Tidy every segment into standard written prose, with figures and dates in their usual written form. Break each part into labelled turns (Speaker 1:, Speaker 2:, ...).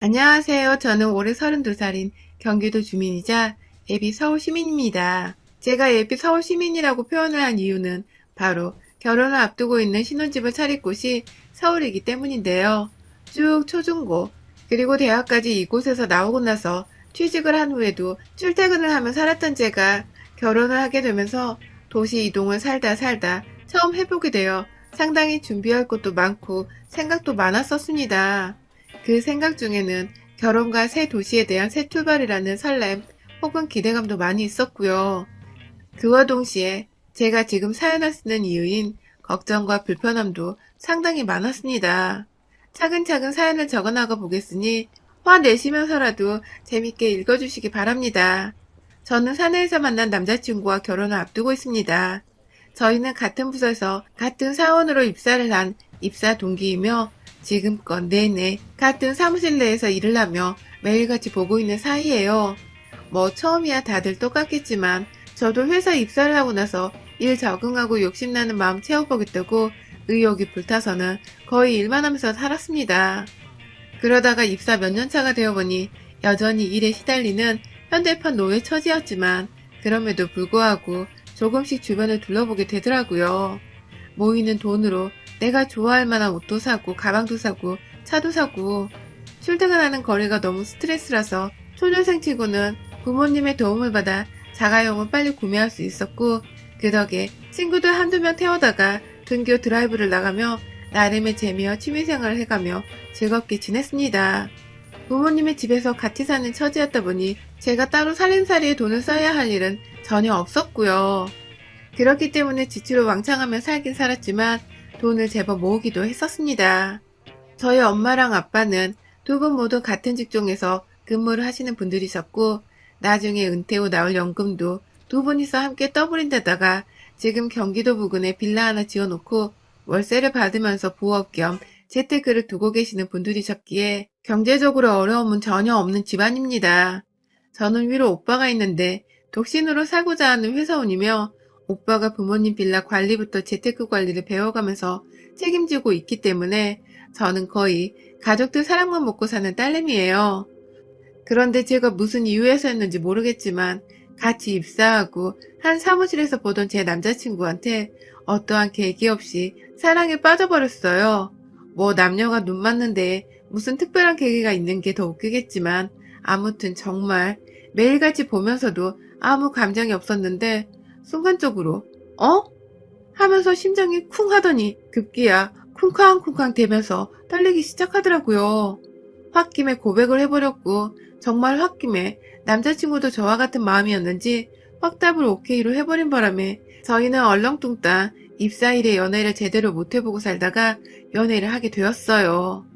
Speaker 1: 안녕하세요. 저는 올해 32살인 경기도 주민이자 예비 서울 시민입니다. 제가 예비 서울 시민이라고 표현을 한 이유는 바로 결혼을 앞두고 있는 신혼집을 차릴 곳이 서울이기 때문인데요. 쭉 초중고 그리고 대학까지 이곳에서 나오고 나서 취직을 한 후에도 출퇴근을 하며 살았던 제가 결혼을 하게 되면서 도시 이동을 살다 처음 해보게 되어 상당히 준비할 것도 많고 생각도 많았었습니다. 그 생각 중에는 결혼과 새 도시에 대한 새 출발이라는 설렘 혹은 기대감도 많이 있었고요. 그와 동시에 제가 지금 사연을 쓰는 이유인 걱정과 불편함도 상당히 많았습니다. 차근차근 사연을 적어나가 보겠으니 화내시면서라도 재밌게 읽어주시기 바랍니다. 저는 사내에서 만난 남자친구와 결혼을 앞두고 있습니다. 저희는 같은 부서에서 같은 사원으로 입사를 한 입사 동기이며 지금껏 내내 같은 사무실 내에서 일을 하며 매일같이 보고 있는 사이예요. 뭐 처음이야 다들 똑같겠지만 저도 회사 입사를 하고 나서 일 적응하고 욕심나는 마음 채워보겠다고 의욕이 불타서는 거의 일만 하면서 살았습니다. 그러다가 입사 몇 년 차가 되어보니 여전히 일에 시달리는 현대판 노예 처지였지만 그럼에도 불구하고 조금씩 주변을 둘러보게 되더라고요. 모이는 돈으로 내가 좋아할 만한 옷도 사고 가방도 사고 차도 사고 출퇴근하는 거리가 너무 스트레스라서 초년생 치고는 부모님의 도움을 받아 자가용을 빨리 구매할 수 있었고 그 덕에 친구들 한두 명 태워다가 근교 드라이브를 나가며 나름의 재미와 취미생활을 해가며 즐겁게 지냈습니다. 부모님의 집에서 같이 사는 처지였다 보니 제가 따로 살림살이에 돈을 써야 할 일은 전혀 없었고요. 그렇기 때문에 지치로 왕창하며 살긴 살았지만 돈을 제법 모으기도 했었습니다. 저희 엄마랑 아빠는 두 분 모두 같은 직종에서 근무를 하시는 분들이셨고 나중에 은퇴 후 나올 연금도 두 분이서 함께 떠버린 데다가 지금 경기도 부근에 빌라 하나 지어놓고 월세를 받으면서 부업 겸 재테크를 두고 계시는 분들이셨기에 경제적으로 어려움은 전혀 없는 집안입니다. 저는 위로 오빠가 있는데 독신으로 살고자 하는 회사원이며 오빠가 부모님 빌라 관리부터 재테크 관리를 배워가면서 책임지고 있기 때문에 저는 거의 가족들 사랑만 먹고 사는 딸내미예요. 그런데 제가 무슨 이유에서였는지 모르겠지만 같이 입사하고 한 사무실에서 보던 제 남자친구한테 어떠한 계기 없이 사랑에 빠져버렸어요. 뭐 남녀가 눈 맞는데 무슨 특별한 계기가 있는 게 더 웃기겠지만 아무튼 정말 매일같이 보면서도 아무 감정이 없었는데 순간적으로 어? 하면서 심장이 쿵 하더니 급기야 쿵쾅쿵쾅 대면서 떨리기 시작하더라고요. 홧김에 고백을 해버렸고 정말 홧김에 남자친구도 저와 같은 마음이었는지 확답을 오케이로 해버린 바람에 저희는 얼렁뚱땅 입사일에 연애를 제대로 못해보고 살다가 연애를 하게 되었어요.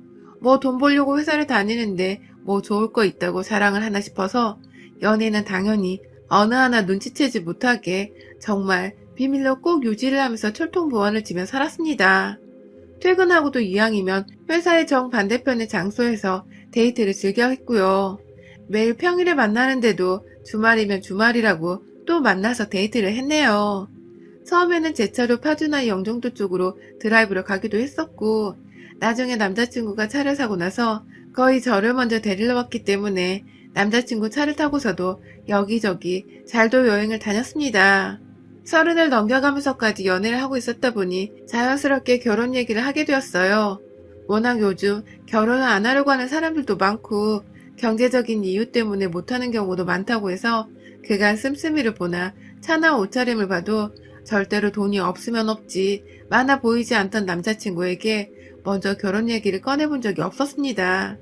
Speaker 1: 뭐 돈 벌려고 회사를 다니는데 뭐 좋을 거 있다고 사랑을 하나 싶어서 연애는 당연히 어느 하나 눈치채지 못하게 정말 비밀로 꼭 유지를 하면서 철통보안을 지며 살았습니다. 퇴근하고도 이왕이면 회사의 정반대편의 장소에서 데이트를 즐겨 했고요. 매일 평일에 만나는데도 주말이면 주말이라고 또 만나서 데이트를 했네요. 처음에는 제 차로 파주나 영종도 쪽으로 드라이브를 가기도 했었고 나중에 남자친구가 차를 사고 나서 거의 저를 먼저 데리러 왔기 때문에 남자친구 차를 타고서도 여기저기 잘도 여행을 다녔습니다. 30을 넘겨가면서까지 연애를 하고 있었다 보니 자연스럽게 결혼 얘기를 하게 되었어요. 워낙 요즘 결혼을 안 하려고 하는 사람들도 많고 경제적인 이유 때문에 못하는 경우도 많다고 해서 그간 씀씀이를 보나 차나 옷차림을 봐도 절대로 돈이 없으면 없지 많아 보이지 않던 남자친구에게 먼저 결혼 얘기를 꺼내본 적이 없었습니다.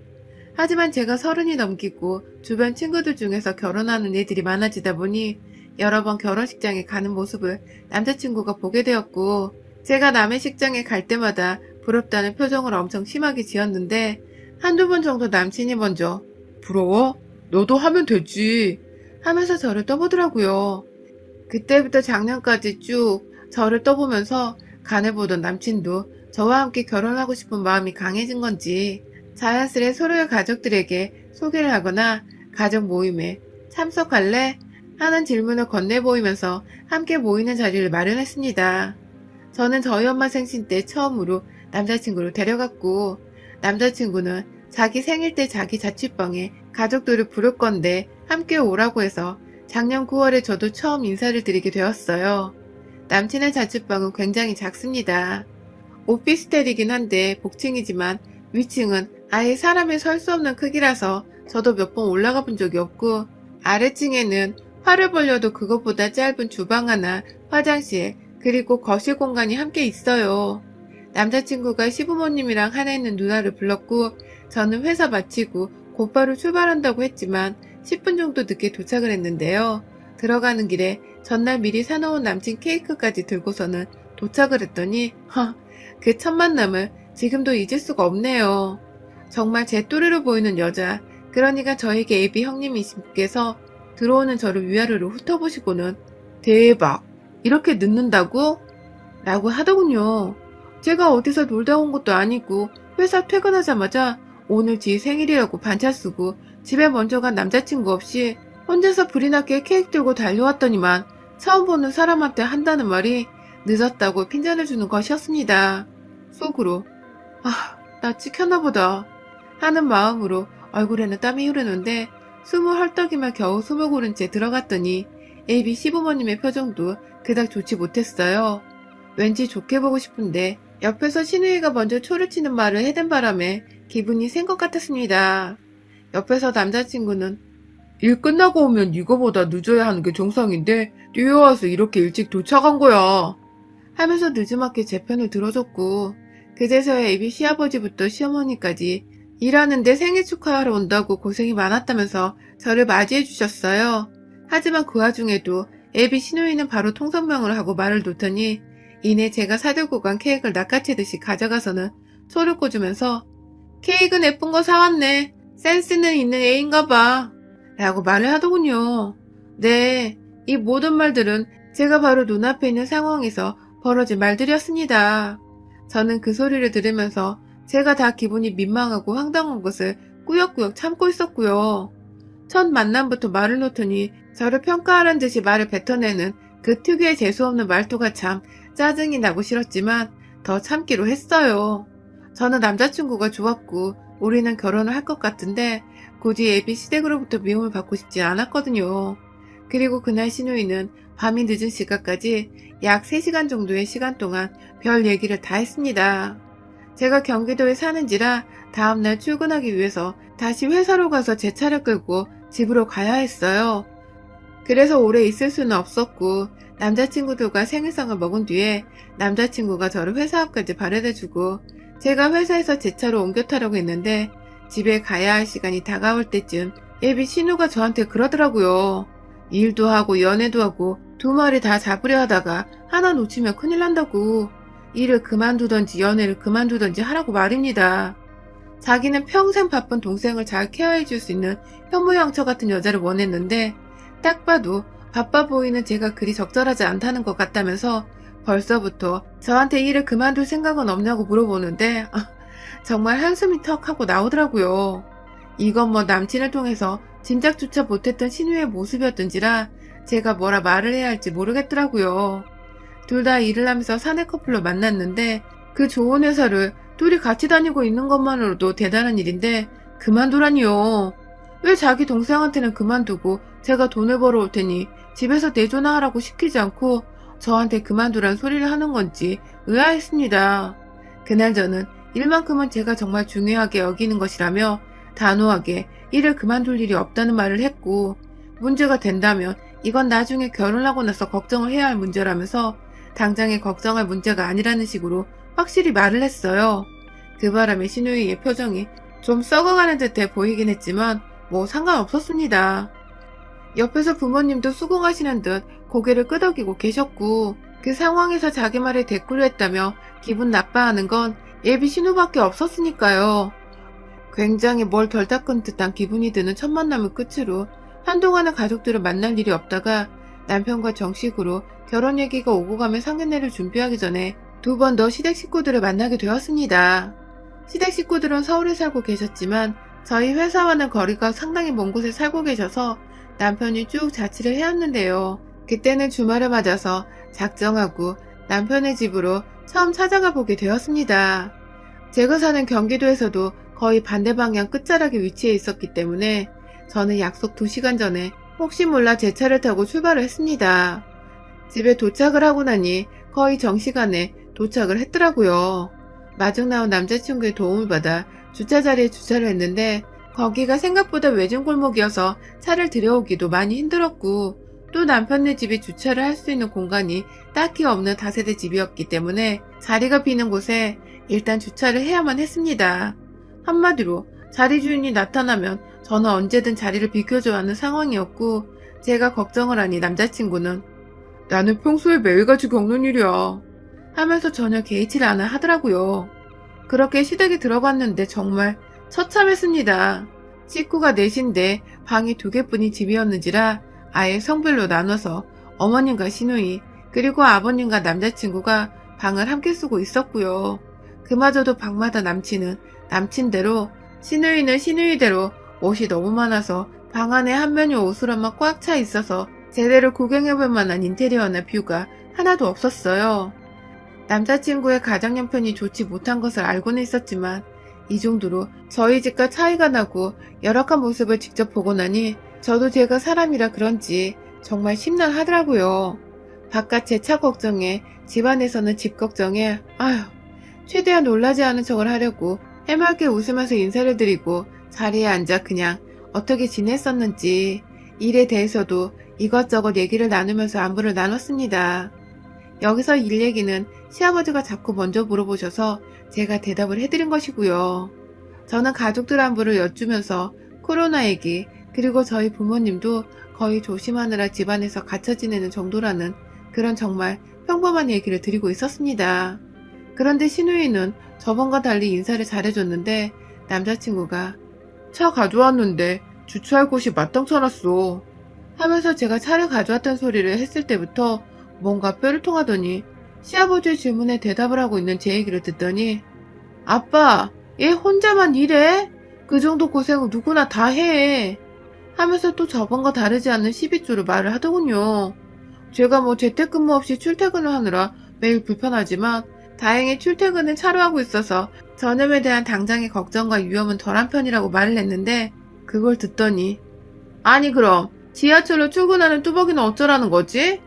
Speaker 1: 하지만 제가 30이 넘기고 주변 친구들 중에서 결혼하는 애들이 많아지다 보니 여러 번 결혼식장에 가는 모습을 남자친구가 보게 되었고 제가 남의 식장에 갈 때마다 부럽다는 표정을 엄청 심하게 지었는데 한두 번 정도 남친이 먼저 부러워? 너도 하면 되지 하면서 저를 떠보더라고요. 그때부터 작년까지 쭉 저를 떠보면서 간을 보던 남친도 저와 함께 결혼하고 싶은 마음이 강해진 건지 자연스레 서로의 가족들에게 소개를 하거나 가족 모임에 참석할래? 하는 질문을 건네보이면서 함께 모이는 자리를 마련했습니다. 저는 저희 엄마 생신 때 처음으로 남자친구를 데려갔고 남자친구는 자기 생일 때 자기 자취방에 가족들을 부를 건데 함께 오라고 해서 작년 9월에 저도 처음 인사를 드리게 되었어요. 남친의 자취방은 굉장히 작습니다. 오피스텔이긴 한데 복층이지만 위층은 아예 사람이 설 수 없는 크기라서 저도 몇 번 올라가 본 적이 없고, 아래층에는 팔을 벌려도 그것보다 짧은 주방 하나, 화장실, 그리고 거실 공간이 함께 있어요. 남자친구가 시부모님이랑 하나 있는 누나를 불렀고, 저는 회사 마치고 곧바로 출발한다고 했지만 10분 정도 늦게 도착을 했는데요. 들어가는 길에 전날 미리 사놓은 남친 케이크까지 들고서는 도착을 했더니 그 첫 만남을 지금도 잊을 수가 없네요. 정말 제 또래로 보이는 여자, 그러니까 저에게 애비 형님이신께서 들어오는 저를 위아래로 훑어보시고는 대박! 이렇게 늦는다고? 라고 하더군요. 제가 어디서 놀다 온 것도 아니고 회사 퇴근하자마자 오늘 지 생일이라고 반차 쓰고 집에 먼저 간 남자친구 없이 혼자서 불이 나게 케이크 들고 달려왔더니만 처음 보는 사람한테 한다는 말이 늦었다고 핀잔을 주는 것이었습니다. 속으로 나 찍혔나 보다 하는 마음으로 얼굴에는 땀이 흐르는데 숨을 헐떡이며 겨우 숨을 고른 채 들어갔더니 애비 시부모님의 표정도 그닥 좋지 못했어요. 왠지 좋게 보고 싶은데 옆에서 신우이가 먼저 초를 치는 말을 해댄 바람에 기분이 센 것 같았습니다. 옆에서 남자친구는 일 끝나고 오면 이거보다 늦어야 하는 게 정상인데 뛰어와서 이렇게 일찍 도착한 거야 하면서 느지막이 제 편을 들어줬고, 그제서야 애비 시아버지부터 시어머니까지 일하는데 생일 축하하러 온다고 고생이 많았다면서 저를 맞이해 주셨어요. 하지만 그 와중에도 애비 시누이는 바로 통성명을 하고 말을 놓더니 이내 제가 사들고 간 케이크를 낚아채듯이 가져가서는 초를 꽂으면서 케이크는 예쁜 거 사왔네. 센스는 있는 애인가 봐. 라고 말을 하더군요. 네, 이 모든 말들은 제가 바로 눈앞에 있는 상황에서 벌어진 말들이었습니다. 저는 그 소리를 들으면서 제가 다 기분이 민망하고 황당한 것을 꾸역꾸역 참고 있었고요. 첫 만남부터 말을 놓더니 저를 평가하는 듯이 말을 뱉어내는 그 특유의 재수없는 말투가 참 짜증이 나고 싫었지만 더 참기로 했어요. 저는 남자친구가 좋았고 우리는 결혼을 할 것 같은데 굳이 애비 시댁으로부터 미움을 받고 싶지 않았거든요. 그리고 그날 신우이는 밤이 늦은 시간까지 약 3시간 정도의 시간 동안 별 얘기를 다 했습니다. 제가 경기도에 사는지라 다음날 출근하기 위해서 다시 회사로 가서 제 차를 끌고 집으로 가야 했어요. 그래서 오래 있을 수는 없었고 남자친구들과 생일상을 먹은 뒤에 남자친구가 저를 회사 앞까지 바래다주고 제가 회사에서 제 차로 옮겨 타려고 했는데 집에 가야 할 시간이 다가올 때쯤 예비 신우가 저한테 그러더라고요. 일도 하고 연애도 하고 두 마리 다 잡으려 하다가 하나 놓치면 큰일 난다고. 일을 그만두던지 연애를 그만두던지 하라고 말입니다. 자기는 평생 바쁜 동생을 잘 케어해줄 수 있는 현모양처 같은 여자를 원했는데 딱 봐도 바빠 보이는 제가 그리 적절하지 않다는 것 같다면서 벌써부터 저한테 일을 그만둘 생각은 없냐고 물어보는데 정말 한숨이 턱 하고 나오더라고요. 이건 뭐 남친을 통해서 짐작조차 못했던 신우의 모습이었던지라 제가 뭐라 말을 해야 할지 모르겠더라고요. 둘 다 일을 하면서 사내 커플로 만났는데 그 좋은 회사를 둘이 같이 다니고 있는 것만으로도 대단한 일인데 그만두라니요. 왜 자기 동생한테는 그만두고 제가 돈을 벌어올 테니 집에서 내조나 하라고 시키지 않고 저한테 그만두란 소리를 하는 건지 의아했습니다. 그날 저는 일만큼은 제가 정말 중요하게 여기는 것이라며 단호하게 일을 그만둘 일이 없다는 말을 했고, 문제가 된다면 이건 나중에 결혼하고 나서 걱정을 해야 할 문제라면서 당장에 걱정할 문제가 아니라는 식으로 확실히 말을 했어요. 그 바람에 신우이의 표정이 좀 썩어가는 듯해 보이긴 했지만 뭐 상관없었습니다. 옆에서 부모님도 수긍하시는 듯 고개를 끄덕이고 계셨고, 그 상황에서 자기 말에 대꾸를 했다며 기분 나빠하는 건 예비 신우밖에 없었으니까요. 굉장히 뭘 덜 닦은 듯한 기분이 드는 첫 만남을 끝으로 한동안은 가족들을 만날 일이 없다가 남편과 정식으로 결혼 얘기가 오고 가며 상견례를 준비하기 전에 2번 더 시댁 식구들을 만나게 되었습니다. 시댁 식구들은 서울에 살고 계셨지만 저희 회사와는 거리가 상당히 먼 곳에 살고 계셔서 남편이 쭉 자취를 해왔는데요. 그때는 주말을 맞아서 작정하고 남편의 집으로 처음 찾아가 보게 되었습니다. 제가 사는 경기도에서도 거의 반대 방향 끝자락에 위치해 있었기 때문에 저는 약속 2시간 전에 혹시 몰라 제 차를 타고 출발을 했습니다. 집에 도착을 하고 나니 거의 정시간에 도착을 했더라고요. 마중 나온 남자친구의 도움을 받아 주차 자리에 주차를 했는데 거기가 생각보다 외진 골목이어서 차를 들여오기도 많이 힘들었고 또 남편네 집에 주차를 할 수 있는 공간이 딱히 없는 다세대 집이었기 때문에 자리가 비는 곳에 일단 주차를 해야만 했습니다. 한마디로 자리 주인이 나타나면 저는 언제든 자리를 비켜줘야 하는 상황이었고 제가 걱정을 하니 남자친구는 나는 평소에 매일같이 겪는 일이야 하면서 전혀 개의치를 않아 하더라고요. 그렇게 시댁에 들어갔는데 정말 처참했습니다. 식구가 넷인데 방이 2개뿐인 집이었는지라 아예 성별로 나눠서 어머님과 시누이 그리고 아버님과 남자친구가 방을 함께 쓰고 있었고요. 그마저도 방마다 남친은 남친대로 시누이는 시누이대로 옷이 너무 많아서 방 안에 한 면이 옷으로만 꽉 차 있어서 제대로 구경해볼 만한 인테리어나 뷰가 하나도 없었어요. 남자친구의 가정 형편이 좋지 못한 것을 알고는 있었지만 이 정도로 저희 집과 차이가 나고 열악한 모습을 직접 보고 나니 저도 제가 사람이라 그런지 정말 심란하더라고요. 바깥 제 차 걱정에 집안에서는 집 걱정에 아휴 최대한 놀라지 않은 척을 하려고 해맑게 웃으면서 인사를 드리고 자리에 앉아 그냥 어떻게 지냈었는지 일에 대해서도 이것저것 얘기를 나누면서 안부를 나눴습니다. 여기서 일 얘기는 시아버지가 자꾸 먼저 물어보셔서 제가 대답을 해드린 것이고요. 저는 가족들 안부를 여쭈면서 코로나 얘기 그리고 저희 부모님도 거의 조심하느라 집안에서 갇혀 지내는 정도라는 그런 정말 평범한 얘기를 드리고 있었습니다. 그런데 시누이는 저번과 달리 인사를 잘해줬는데 남자친구가 차 가져왔는데 주차할 곳이 마땅찮았어 하면서 제가 차를 가져왔던 소리를 했을 때부터 뭔가 뼈를 통하더니 시아버지의 질문에 대답을 하고 있는 제 얘기를 듣더니 아빠, 얘 혼자만 일해? 그 정도 고생은 누구나 다 해. 하면서 또 저번과 다르지 않은 12조로 말을 하더군요. 제가 뭐 재택근무 없이 출퇴근을 하느라 매일 불편하지만 다행히 출퇴근은 차로 하고 있어서 전염에 대한 당장의 걱정과 위험은 덜한 편이라고 말을 했는데 그걸 듣더니 아니 그럼 지하철로 출근하는 뚜벅이는 어쩌라는 거지?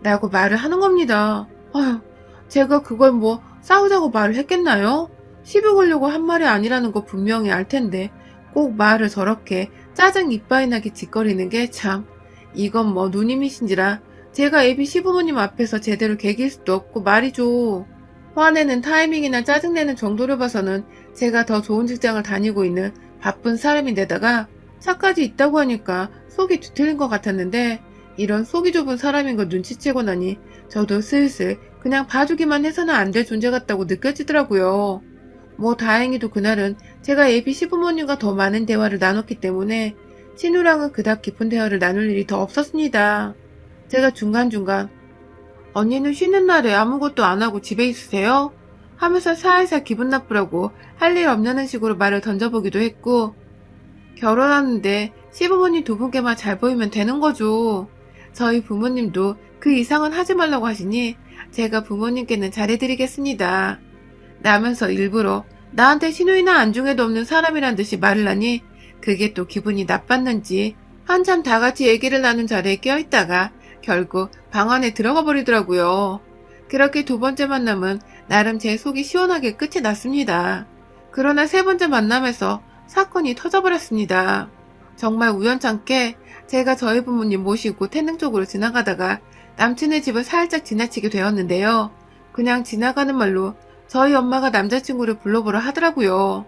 Speaker 1: 라고 말을 하는 겁니다. 아휴, 제가 그걸 뭐 싸우자고 말을 했겠나요? 시비 걸려고 한 말이 아니라는 거 분명히 알 텐데 꼭 말을 저렇게 짜증 이빠이 나게 짓거리는 게 참 이건 뭐 누님이신지라 제가 애비 시부모님 앞에서 제대로 개길 수도 없고 말이죠. 화내는 타이밍이나 짜증내는 정도를 봐서는 제가 더 좋은 직장을 다니고 있는 바쁜 사람인데다가 차까지 있다고 하니까 속이 뒤틀린 것 같았는데 이런 속이 좁은 사람인 걸 눈치채고 나니 저도 슬슬 그냥 봐주기만 해서는 안 될 존재 같다고 느껴지더라고요. 뭐 다행히도 그날은 제가 예비 시부모님과 더 많은 대화를 나눴기 때문에 신우랑은 그닥 깊은 대화를 나눌 일이 더 없었습니다. 제가 중간중간 언니는 쉬는 날에 아무것도 안 하고 집에 있으세요? 하면서 살살 기분 나쁘라고 할 일 없냐는 식으로 말을 던져보기도 했고 결혼하는데 시부모님 2분께만 잘 보이면 되는 거죠. 저희 부모님도 그 이상은 하지 말라고 하시니 제가 부모님께는 잘해드리겠습니다. 라면서 일부러 나한테 시누이나 안중에도 없는 사람이란 듯이 말을 하니 그게 또 기분이 나빴는지 한참 다같이 얘기를 나눈 자리에 껴있다가 결국 방 안에 들어가 버리더라고요. 그렇게 2번째 만남은 나름 제 속이 시원하게 끝이 났습니다. 그러나 3번째 만남에서 사건이 터져버렸습니다. 정말 우연찮게 제가 저희 부모님 모시고 태릉 쪽으로 지나가다가 남친의 집을 살짝 지나치게 되었는데요. 그냥 지나가는 말로 저희 엄마가 남자친구를 불러보라 하더라고요.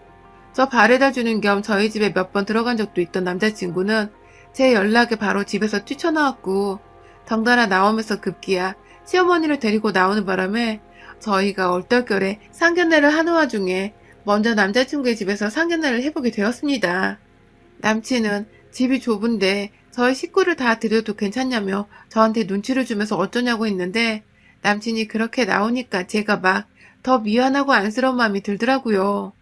Speaker 1: 저 바래다 주는 겸 저희 집에 몇 번 들어간 적도 있던 남자친구는 제 연락에 바로 집에서 뛰쳐나왔고 덩달아 나오면서 급기야 시어머니를 데리고 나오는 바람에 저희가 얼떨결에 상견례를 하는 와중에 먼저 남자친구의 집에서 상견례를 해보게 되었습니다. 남친은 집이 좁은데 저희 식구를 다 들여도 괜찮냐며 저한테 눈치를 주면서 어쩌냐고 했는데 남친이 그렇게 나오니까 제가 막 더 미안하고 안쓰러운 마음이 들더라고요.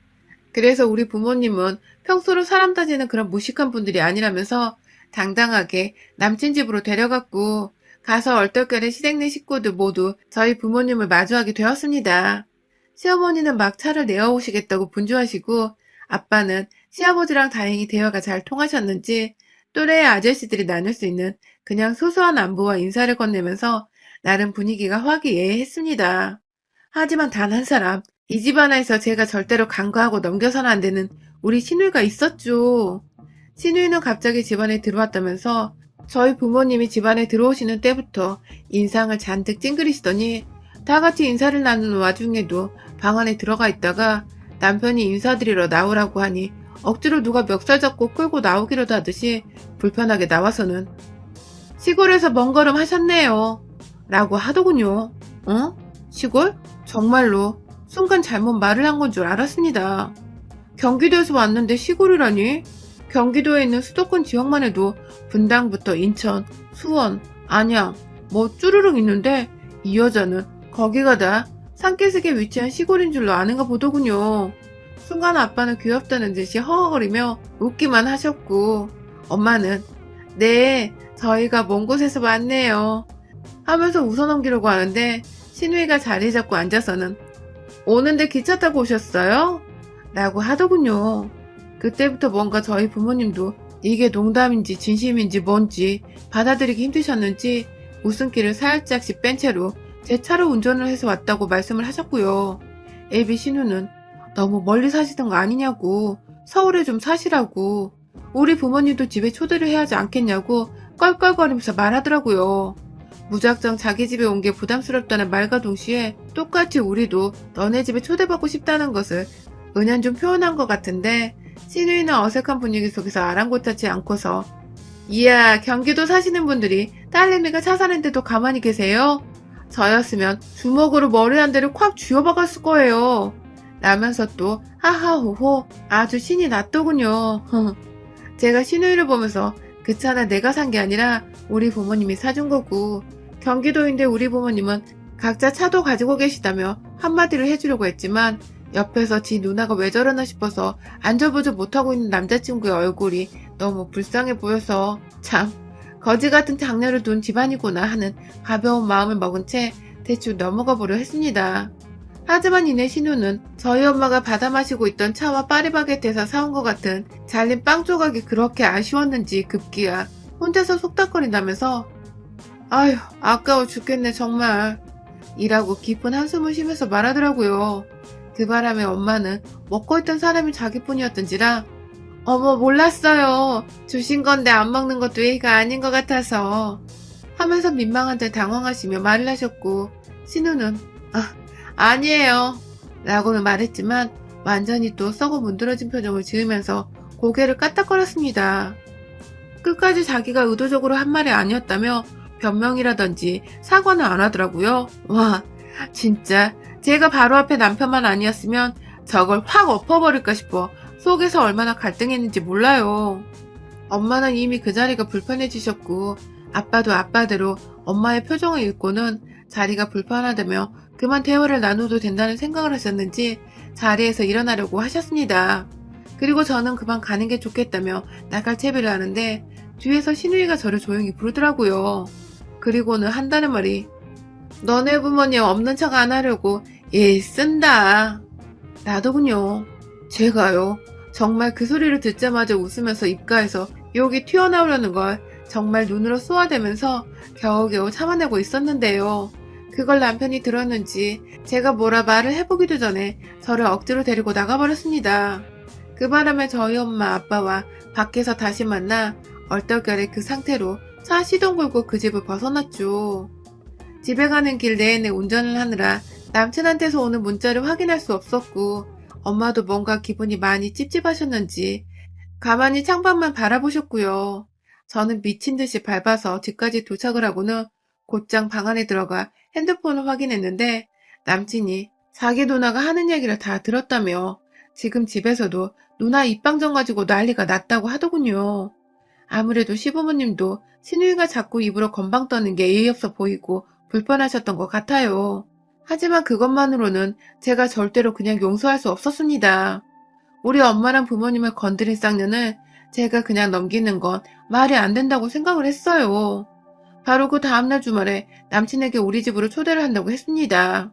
Speaker 1: 그래서 우리 부모님은 평소로 사람 따지는 그런 무식한 분들이 아니라면서 당당하게 남친 집으로 데려갔고 가서 얼떨결에 시댁 내 식구들 모두 저희 부모님을 마주하게 되었습니다. 시어머니는 막 차를 내어오시겠다고 분주하시고 아빠는 시아버지랑 다행히 대화가 잘 통하셨는지 또래의 아저씨들이 나눌 수 있는 그냥 소소한 안부와 인사를 건네면서 나름 분위기가 화기애애했습니다. 하지만 단 한 사람, 이 집안에서 제가 절대로 간과하고 넘겨서는 안 되는 우리 시누이가 있었죠. 시누이는 갑자기 집안에 들어왔다면서 저희 부모님이 집안에 들어오시는 때부터 인상을 잔뜩 찡그리시더니 다 같이 인사를 나누는 와중에도 방 안에 들어가 있다가 남편이 인사드리러 나오라고 하니 억지로 누가 멱살 잡고 끌고 나오기로도 하듯이 불편하게 나와서는 시골에서 먼 걸음 하셨네요. 라고 하더군요. 어? 시골? 정말로 순간 잘못 말을 한 건 줄 알았습니다. 경기도에서 왔는데 시골이라니? 경기도에 있는 수도권 지역만 해도 분당부터 인천, 수원, 안양, 뭐 쭈르륵 있는데 이 여자는 거기가 다 산기슭에 위치한 시골인 줄로 아는가 보더군요. 순간 아빠는 귀엽다는 듯이 허허거리며 웃기만 하셨고 엄마는 네, 저희가 먼 곳에서 왔네요 하면서 웃어넘기려고 하는데 시누이가 자리 잡고 앉아서는 오는데 기차 타고 오셨어요? 라고 하더군요. 그때부터 뭔가 저희 부모님도 이게 농담인지 진심인지 뭔지 받아들이기 힘드셨는지 웃음기를 살짝씩 뺀 채로 제 차로 운전을 해서 왔다고 말씀을 하셨고요. 애비 신우는 너무 멀리 사시던 거 아니냐고, 서울에 좀 사시라고, 우리 부모님도 집에 초대를 해야 하지 않겠냐고 껄껄거리면서 말하더라고요. 무작정 자기 집에 온 게 부담스럽다는 말과 동시에 똑같이 우리도 너네 집에 초대받고 싶다는 것을 은연중 표현한 것 같은데 시누이는 어색한 분위기 속에서 아랑곳하지 않고서 이야 경기도 사시는 분들이 딸내미가 차 사는데도 가만히 계세요? 저였으면 주먹으로 머리 한 대를 콱 쥐어박았을 거예요. 라면서 또 하하호호 아주 신이 났더군요. 제가 시누이를 보면서 그 차는 내가 산 게 아니라 우리 부모님이 사준 거고 경기도인데 우리 부모님은 각자 차도 가지고 계시다며 한마디를 해주려고 했지만 옆에서 지 누나가 왜 저러나 싶어서 안절부절 못하고 있는 남자친구의 얼굴이 너무 불쌍해 보여서 참 거지 같은 장녀를 둔 집안이구나 하는 가벼운 마음을 먹은 채 대충 넘어가 보려 했습니다. 하지만 이내 신우는 저희 엄마가 받아 마시고 있던 차와 파리바게트에서 사온 것 같은 잘린 빵 조각이 그렇게 아쉬웠는지 급기야 혼자서 속닥거린다면서 아휴 아까워 죽겠네 정말 이라고 깊은 한숨을 쉬면서 말하더라고요. 그 바람에 엄마는 먹고 있던 사람이 자기뿐이었던지라 어머 몰랐어요. 주신 건데 안 먹는 것도 예의가 아닌 것 같아서 하면서 민망한 듯 당황하시며 말을 하셨고 신우는 아니에요 라고는 말했지만 완전히 또 썩어 문드러진 표정을 지으면서 고개를 까딱거렸습니다. 끝까지 자기가 의도적으로 한 말이 아니었다며 변명이라든지 사과는 안 하더라고요. 와 진짜 제가 바로 앞에 남편만 아니었으면 저걸 확 엎어버릴까 싶어 속에서 얼마나 갈등했는지 몰라요. 엄마는 이미 그 자리가 불편해지셨고 아빠도 아빠대로 엄마의 표정을 읽고는 자리가 불편하다며 그만 대화를 나눠도 된다는 생각을 하셨는지 자리에서 일어나려고 하셨습니다. 그리고 저는 그만 가는 게 좋겠다며 나갈 채비를 하는데 뒤에서 시누이가 저를 조용히 부르더라고요. 그리고는 한다는 말이 너네 부모님 없는 척 안 하려고 쓴다 라더군요. 제가요 정말 그 소리를 듣자마자 웃으면서 입가에서 욕이 튀어나오려는 걸 정말 눈으로 쏘아대면서 겨우겨우 참아내고 있었는데요. 그걸 남편이 들었는지 제가 뭐라 말을 해보기도 전에 저를 억지로 데리고 나가버렸습니다. 그 바람에 저희 엄마 아빠와 밖에서 다시 만나 얼떨결에 그 상태로 차 시동 걸고 그 집을 벗어났죠. 집에 가는 길 내내 운전을 하느라 남친한테서 오는 문자를 확인할 수 없었고 엄마도 뭔가 기분이 많이 찝찝하셨는지 가만히 창밖만 바라보셨고요. 저는 미친 듯이 밟아서 집까지 도착을 하고는 곧장 방 안에 들어가 핸드폰을 확인했는데 남친이 자기 누나가 하는 얘기를 다 들었다며 지금 집에서도 누나 입방정 가지고 난리가 났다고 하더군요. 아무래도 시부모님도 시누이가 자꾸 입으로 건방 떠는 게 예의 없어 보이고 불편하셨던 것 같아요. 하지만 그것만으로는 제가 절대로 그냥 용서할 수 없었습니다. 우리 엄마랑 부모님을 건드린 쌍년을 제가 그냥 넘기는 건 말이 안 된다고 생각을 했어요. 바로 그 다음날 주말에 남친에게 우리 집으로 초대를 한다고 했습니다.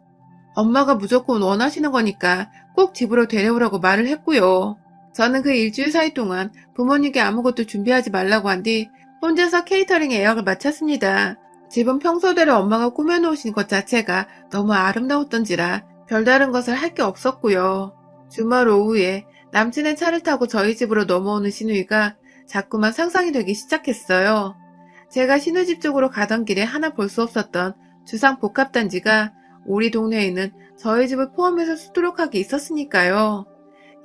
Speaker 1: 엄마가 무조건 원하시는 거니까 꼭 집으로 데려오라고 말을 했고요. 저는 그 일주일 사이 동안 부모님께 아무것도 준비하지 말라고 한 뒤 혼자서 케이터링 예약을 마쳤습니다. 집은 평소대로 엄마가 꾸며놓으신 것 자체가 너무 아름다웠던지라 별다른 것을 할 게 없었고요. 주말 오후에 남친의 차를 타고 저희 집으로 넘어오는 시누이가 자꾸만 상상이 되기 시작했어요. 제가 시누집 쪽으로 가던 길에 하나 볼 수 없었던 주상 복합단지가 우리 동네에 있는 저희 집을 포함해서 수두룩하게 있었으니까요.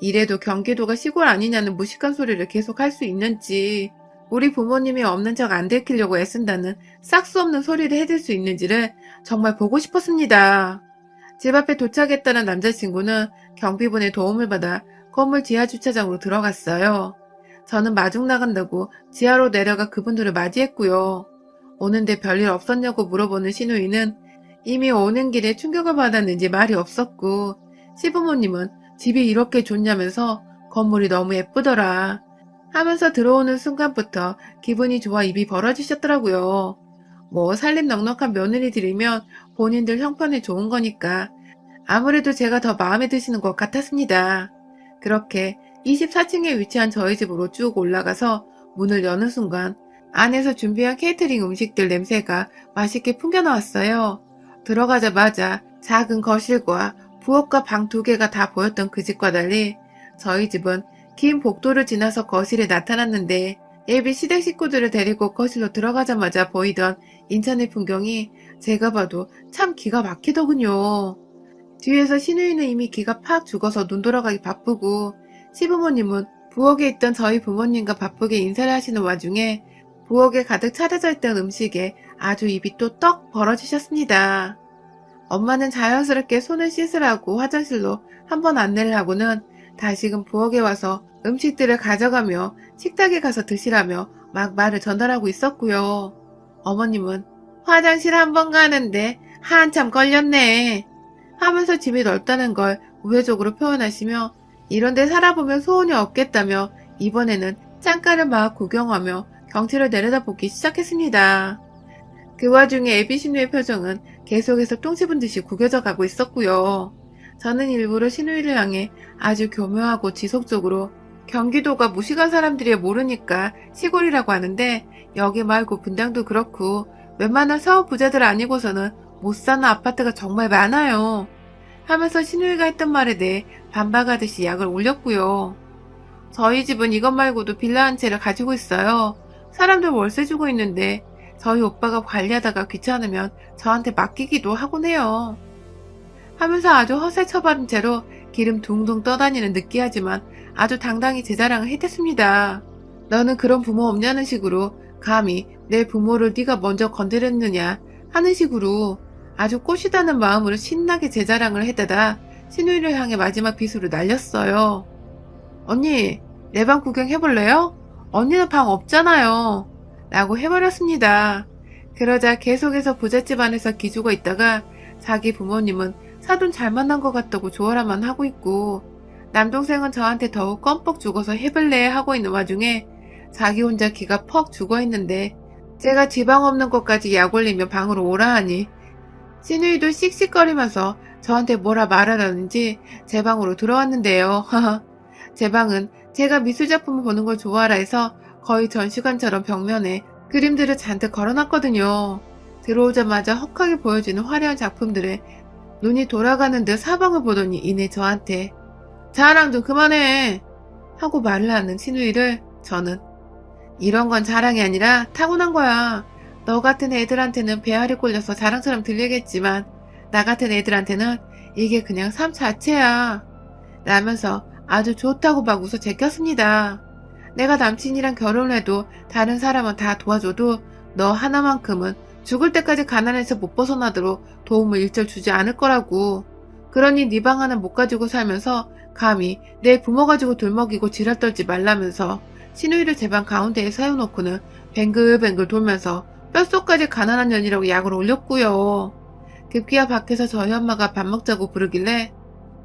Speaker 1: 이래도 경기도가 시골 아니냐는 무식한 소리를 계속 할 수 있는지, 우리 부모님이 없는 척 안 들키려고 애쓴다는 싹수 없는 소리를 해댈 수 있는지를 정말 보고 싶었습니다. 집 앞에 도착했다는 남자친구는 경비분의 도움을 받아 건물 지하 주차장으로 들어갔어요. 저는 마중 나간다고 지하로 내려가 그분들을 맞이했고요. 오는데 별일 없었냐고 물어보는 시누이는 이미 오는 길에 충격을 받았는지 말이 없었고, 시부모님은 집이 이렇게 좋냐면서 건물이 너무 예쁘더라 하면서 들어오는 순간부터 기분이 좋아 입이 벌어지셨더라고요. 뭐 살림 넉넉한 며느리들이면 본인들 형편에 좋은 거니까 아무래도 제가 더 마음에 드시는 것 같았습니다. 그렇게 24층에 위치한 저희 집으로 쭉 올라가서 문을 여는 순간 안에서 준비한 케이터링 음식들 냄새가 맛있게 풍겨나왔어요. 들어가자마자 작은 거실과 부엌과 방 2개가 다 보였던 그 집과 달리 저희 집은 긴 복도를 지나서 거실에 나타났는데, 예비 시댁 식구들을 데리고 거실로 들어가자마자 보이던 인천의 풍경이 제가 봐도 참 기가 막히더군요. 뒤에서 시누이는 이미 기가 팍 죽어서 눈 돌아가기 바쁘고, 시부모님은 부엌에 있던 저희 부모님과 바쁘게 인사를 하시는 와중에 부엌에 가득 차려져 있던 음식에 아주 입이 또 떡 벌어지셨습니다. 엄마는 자연스럽게 손을 씻으라고 화장실로 한번 안내를 하고는 다시금 부엌에 와서 음식들을 가져가며 식탁에 가서 드시라며 막 말을 전달하고 있었고요. 어머님은 화장실 한번 가는데 한참 걸렸네 하면서 집이 넓다는 걸 우회적으로 표현하시며 이런데 살아보면 소원이 없겠다며 이번에는 창가를 막 구경하며 경치를 내려다보기 시작했습니다. 그 와중에 애비시누의 표정은 계속해서 똥 씹은 듯이 구겨져 가고 있었고요. 저는 일부러 시누이를 향해 아주 교묘하고 지속적으로 경기도가 무식한 사람들이 모르니까 시골이라고 하는데 여기 말고 분당도 그렇고 웬만한 사업 부자들 아니고서는 못 사는 아파트가 정말 많아요 하면서 시누이가 했던 말에 대해 반박하듯이 약을 올렸고요. 저희 집은 이것 말고도 빌라 한 채를 가지고 있어요. 사람들 월세 주고 있는데 저희 오빠가 관리하다가 귀찮으면 저한테 맡기기도 하곤 해요 하면서 아주 허세 처바른 채로 기름 둥둥 떠다니는 느끼하지만 아주 당당히 제 자랑을 해댔습니다. 너는 그런 부모 없냐는 식으로 감히 내 부모를 네가 먼저 건드렸느냐 하는 식으로 아주 꼬시다는 마음으로 신나게 제 자랑을 해대다 시누이를 향해 마지막 비수를 날렸어요. 언니, 내 방 구경해볼래요? 언니는 방 없잖아요 라고 해버렸습니다. 그러자 계속해서 부잣집 안에서 기죽어 있다가 자기 부모님은 사돈 잘 만난 것 같다고 조언만 하고 있고, 남동생은 저한테 더욱 껌뻑 죽어서 해볼래 하고 있는 와중에 자기 혼자 기가 퍽 죽어있는데 제가 지방 없는 것까지 약 올리며 방으로 오라 하니 시누이도 씩씩거리면서 저한테 뭐라 말하라는지 제 방으로 들어왔는데요. 제 방은 제가 미술작품을 보는 걸 좋아하라 해서 거의 전시관처럼 벽면에 그림들을 잔뜩 걸어놨거든요. 들어오자마자 헉하게 보여지는 화려한 작품들에 눈이 돌아가는 듯 사방을 보더니 이내 저한테 자랑 좀 그만해 하고 말을 하는 시누이를 저는 이런 건 자랑이 아니라 타고난 거야. 너 같은 애들한테는 배알이 꼴려서 자랑처럼 들리겠지만 나 같은 애들한테는 이게 그냥 삶 자체야 라면서 아주 좋다고 막 웃어 제꼈습니다. 내가 남친이랑 결혼을 해도 다른 사람은 다 도와줘도 너 하나만큼은 죽을 때까지 가난해서 못 벗어나도록 도움을 일절 주지 않을 거라고. 그러니 네 방 하나 못 가지고 살면서 감히 내 부모 가지고 돌먹이고 지랄 떨지 말라면서 시누이를 제 방 가운데에 세워놓고는 뱅글뱅글 돌면서 뼛속까지 가난한 년이라고 약을 올렸고요. 급기야 밖에서 저희 엄마가 밥 먹자고 부르길래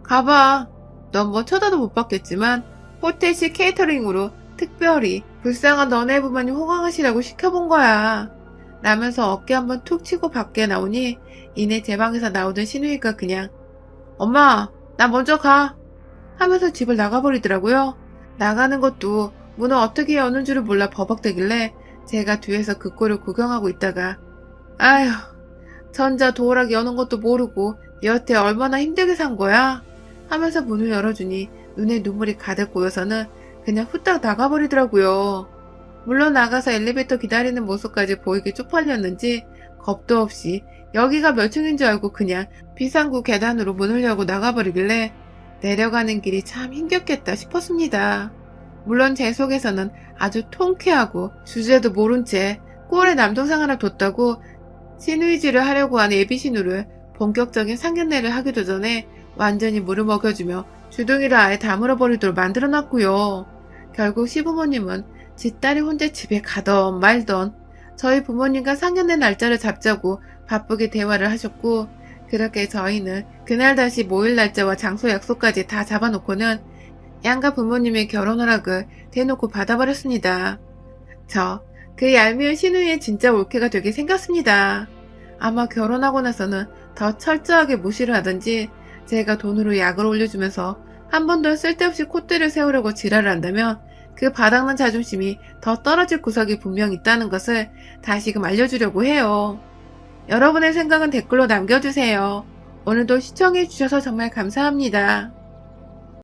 Speaker 1: 가봐. 넌 뭐 쳐다도 못 봤겠지만 호텔식 케이터링으로 특별히 불쌍한 너네 부모님 호강하시라고 시켜본 거야 라면서 어깨 한번 툭 치고 밖에 나오니 이내 제 방에서 나오던 시누이가 그냥 엄마 나 먼저 가 하면서 집을 나가버리더라고요. 나가는 것도 문을 어떻게 여는 줄을 몰라 버벅대길래 제가 뒤에서 그 꼴을 구경하고 있다가 아휴, 전자 도어락 여는 것도 모르고 여태 얼마나 힘들게 산 거야? 하면서 문을 열어주니 눈에 눈물이 가득 고여서는 그냥 후딱 나가버리더라고요. 물론 나가서 엘리베이터 기다리는 모습까지 보이기 쪽팔렸는지 겁도 없이 여기가 몇 층인 줄 알고 그냥 비상구 계단으로 문을 열고 나가버리길래 내려가는 길이 참 힘겹겠다 싶었습니다. 물론 제 속에서는 아주 통쾌하고 주제도 모른 채 꼴에 남동생 하나 뒀다고 신의지를 하려고 한 예비신우를 본격적인 상견례를 하기도 전에 완전히 물을 먹여주며 주둥이를 아예 다물어버리도록 만들어놨고요. 결국 시부모님은 지 딸이 혼자 집에 가던 말던 저희 부모님과 상견례 날짜를 잡자고 바쁘게 대화를 하셨고, 그렇게 저희는 그날 다시 모일 날짜와 장소 약속까지 다 잡아놓고는 양가 부모님의 결혼 허락을 대놓고 받아버렸습니다. 저 그 얄미운 신우이의 진짜 올케가 되게 생겼습니다. 아마 결혼하고 나서는 더 철저하게 무시를 하든지 제가 돈으로 약을 올려주면서 한 번 더 쓸데없이 콧대를 세우려고 지랄을 한다면 그 바닥난 자존심이 더 떨어질 구석이 분명 있다는 것을 다시금 알려주려고 해요. 여러분의 생각은 댓글로 남겨주세요. 오늘도 시청해주셔서 정말 감사합니다.